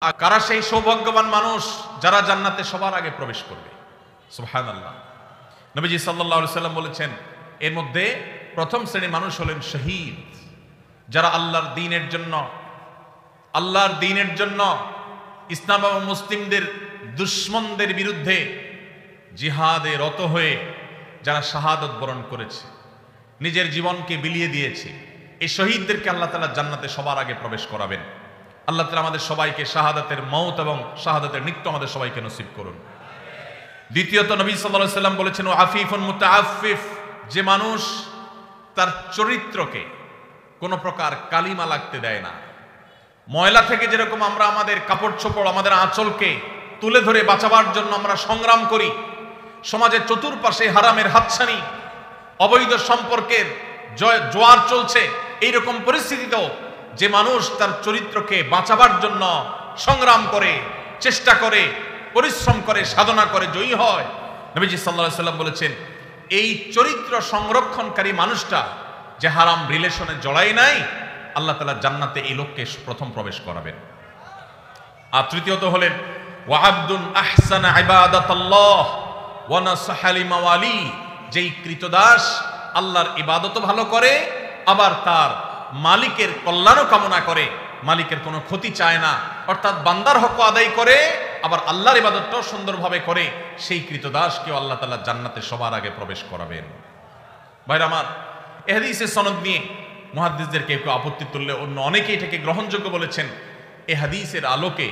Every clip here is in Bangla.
আর কারা সেই সৌভাগ্যবান মানুষ যারা জান্নাতে সবার আগে প্রবেশ করবে? সুবহানাল্লাহ। নবীজি সাল্লাল্লাহু আলাইহি সাল্লাম বলেছেন, এর মধ্যে প্রথম শ্রেণীর মানুষ হলেন শহীদ, যারা আল্লাহর দ্বীনের জন্য ইসলাম এবং মুসলিমদের দুশমনদের বিরুদ্ধে জিহাদে রত হয়ে যারা শাহাদত বরণ করেছে, নিজের জীবনকে বিলিয়ে দিয়েছে, এই শহীদদেরকে আল্লাহ তাআলা জান্নাতে সবার আগে প্রবেশ করাবেন। আল্লাহ তাআলা আমাদের সবাইকে শাহাদাতের মওত এবং শাহাদাতের মৃত্যু আমাদের সবাইকে নসিব করুন। দ্বিতীয়ত নবী সাল্লাল্লাহু আলাইহি সাল্লাম বলেছেন, ও আফিফুন মুতাআফফিফ, যে মানুষ তার চরিত্রকে কোনো প্রকার কালিমা লাগতে দেয় না। ময়লা থেকে যেরকম আমরা আমাদের কাপড় চোপড়, আমাদের আঁচলকে তুলে ধরে বাঁচাবার জন্য আমরা সংগ্রাম করি, সমাজের চতুর্পাশে হারামের হাতছানি, অবৈধ সম্পর্কের জোয়ার চলছে, এইরকম পরিস্থিতিতেও যে মানুষ তার চরিত্রকে বাঁচাবার জন্য সংগ্রাম করে, চেষ্টা করে, পরিশ্রম করে, সাধনা করে, জয়ী হয়, নবীজি সাল্লাল্লাহু আলাইহি সাল্লাম বলেছেন, এই চরিত্র সংরক্ষণকারী মানুষটা যে হারাম রিলেশনে জড়ায় নাই, আল্লাহ তাআলা জান্নাতে এই লোককে প্রথম প্রবেশ করাবেন। আর তৃতীয়ত হলেন ওয়া আবদুন আহসানা ইবাদাতাল্লাহ ওয়া নাসাহা লিমাওয়ালি, যেই কৃতদাস আল্লাহর ইবাদত ভালো করে, আবার তার মালিকের কল্যাণও কামনা করে, মালিকের কোনো ক্ষতি চায় না, অর্থাৎ বান্দার হক আদায় করে, আবার আল্লাহর ইবাদতটাও সুন্দরভাবে করে, সেই কৃতদাসকেও আল্লাহ তাআলা জান্নাতে সবার আগে প্রবেশ করাবেন। ভাইরা আমার, এই হাদিসের সনদ নিয়ে মুহাদ্দিসদের কেউ আপত্তি তুললে অন্য অনেকেই এটাকে গ্রহণযোগ্য বলেছেন। এই হাদিসের আলোকে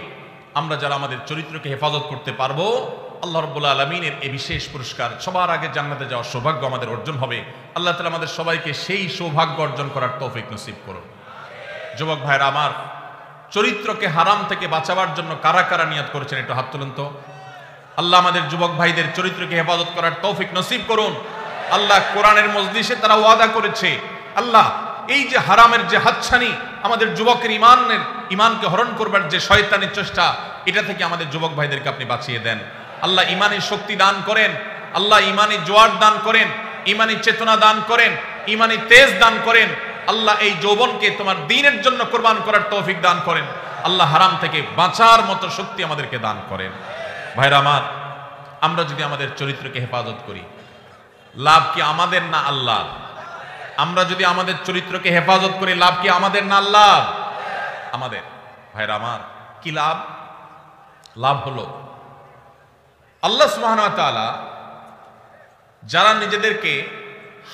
আমরা যারা আমাদের চরিত্রকে হেফাজত করতে পারবো, আল্লাহ রাব্বুল আলামিনের এই বিশেষ পুরস্কার, সবার আগে জান্নাতে যাওয়ার সৌভাগ্য আমাদের অর্জন হবে। আল্লাহ তাআলা আমাদের সবাইকে সেই সৌভাগ্য অর্জন করার তৌফিক নসিব করুন। যুবক ভাইরা আমার, চরিত্রকে হারাম থেকে বাঁচাবার জন্য কারা কারা নিয়ত করেছেন একটু হাত তুলুন তো। আল্লাহ আমাদের যুবক ভাইদের চরিত্রকে হেফাজত করার তৌফিক নসিব করুন। আল্লাহ কোরআনের মজলিসে তারা ওয়াদা করেছে, আল্লাহ এই যে হারামের যে হাতছানি, আমাদের যুবকের ইমানকে হরণ করবার যে শয়তানের চেষ্টা, এটা থেকে আমাদের যুবক ভাইদেরকে আপনি বাঁচিয়ে দেন। আল্লাহ ইমানের শক্তি দান করেন, আল্লাহ ইমানি জোয়ার দান করেন, ইমানি চেতনা দান করেন, ইমানি তেজ দান করেন। আল্লাহ এই যৌবনকে তোমার দ্বীনের জন্য কোরবান করার তৌফিক দান করেন। আল্লাহ হারাম থেকে বাঁচার মতো শক্তি আমাদেরকে দান করেন। ভাইরা আমার, আমরা যদি আমাদের চরিত্রকে হেফাজত করি, লাভ কি আমাদের না আল্লাহ? আমরা যদি আমাদের চরিত্রকে হেফাজত করি, লাভ কি আমাদের না আল্লাহ? আমাদের। ভাইরা আমার, কি লাভ? লাভ হলো আল্লাহ সুবহানাহু ওয়া তাআলা যারা নিজেদেরকে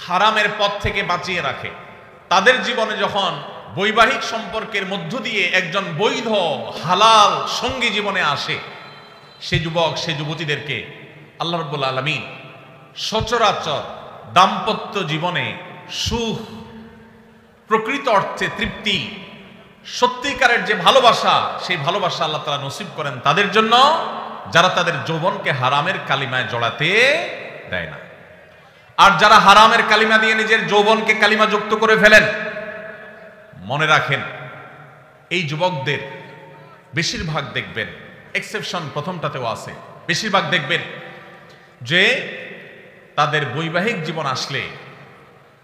হারামের পথ থেকে বাঁচিয়ে রাখে, তাদের জীবনে যখন বৈবাহিক সম্পর্কের মধ্য দিয়ে একজন বৈধ হালাল সঙ্গী জীবনে আসে, সে যুবক সে যুবতীদেরকে আল্লাহ রাব্বুল আলামিন সচরাচর দাম্পত্য জীবনে সুখ, প্রকৃত অর্থে তৃপ্তি, সত্যিকারের যে ভালোবাসা, সেই ভালোবাসা আল্লাহ তাআলা নসিব করেন তাদের জন্য যারা তাদের যৌবনকে হারামের কালিমায় জড়াতে দেয় না। আর যারা হারামের কালিমা দিয়ে নিজের যৌবনকে কালিমা যুক্ত করে ফেলেন, মনে রাখেন এই যুবকদের বেশিরভাগ দেখবেন, এক্সেপশন প্রথমটাতেও আছে, বেশিরভাগ দেখবেন যে তাদের বৈবাহিক জীবন আসলে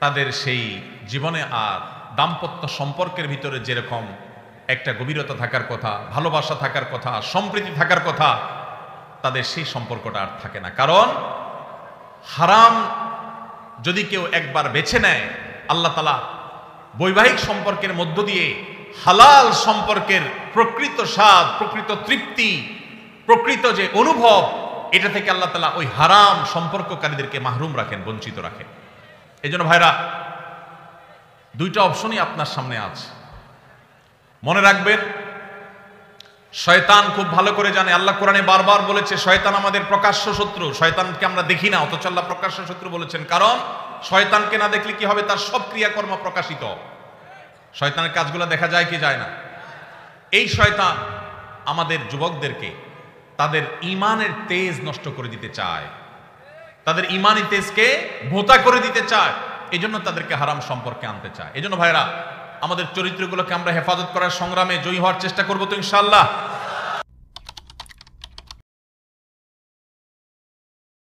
তাদের সেই জীবনে আর দাম্পত্য সম্পর্কের ভিতরে যেরকম একটা গভীরতা থাকার কথা, ভালোবাসা থাকার কথা, সম্প্রীতি থাকার কথা, তাদের সেই সম্পর্কটা আর থাকে না। কারণ হারাম যদি কেউ একবার বেছে নেয়, আল্লাহ তাআলা বৈবাহিক সম্পর্কের মধ্য দিয়ে হালাল সম্পর্কের প্রকৃত স্বাদ, প্রকৃত তৃপ্তি, প্রকৃত যে অনুভব, এটা থেকে আল্লাহ তাআলা ওই হারাম সম্পর্ককারীদেরকে মাহরুম রাখেন, বঞ্চিত রাখেন। এই জন্য ভাইরা, দুইটা অপশনই আপনার সামনে আছে। মনে রাখবেন, শয়তান খুব ভালো করে জানে, আল্লাহ কোরআনে বারবার বলেছে শয়তান আমাদের প্রকাশ্য শত্রু। শয়তানকে আমরা দেখি না, অথচ আল্লাহ প্রকাশ্য শত্রু বলেছেন। কারণ শয়তানকে না দেখলে কি হবে? তার সব ক্রিয়াকর্ম প্রকাশিত। শয়তানের কাজগুলো দেখা যায় কি যায় না? এই শয়তান আমাদের যুবকদেরকে তাদের ইমানের তেজ নষ্ট করে দিতে চায়, তাদের ইমানি তেজকে ভোঁতা করে দিতে চায়, এই জন্য তাদেরকে হারাম সম্পর্কে আনতে চায়। এই জন্য ভাইরা, আমাদের চরিত্রগুলোকে আমরা হেফাজত করার সংগ্রামে জয়ী হওয়ার চেষ্টা করবো তো ইনশাআল্লাহ।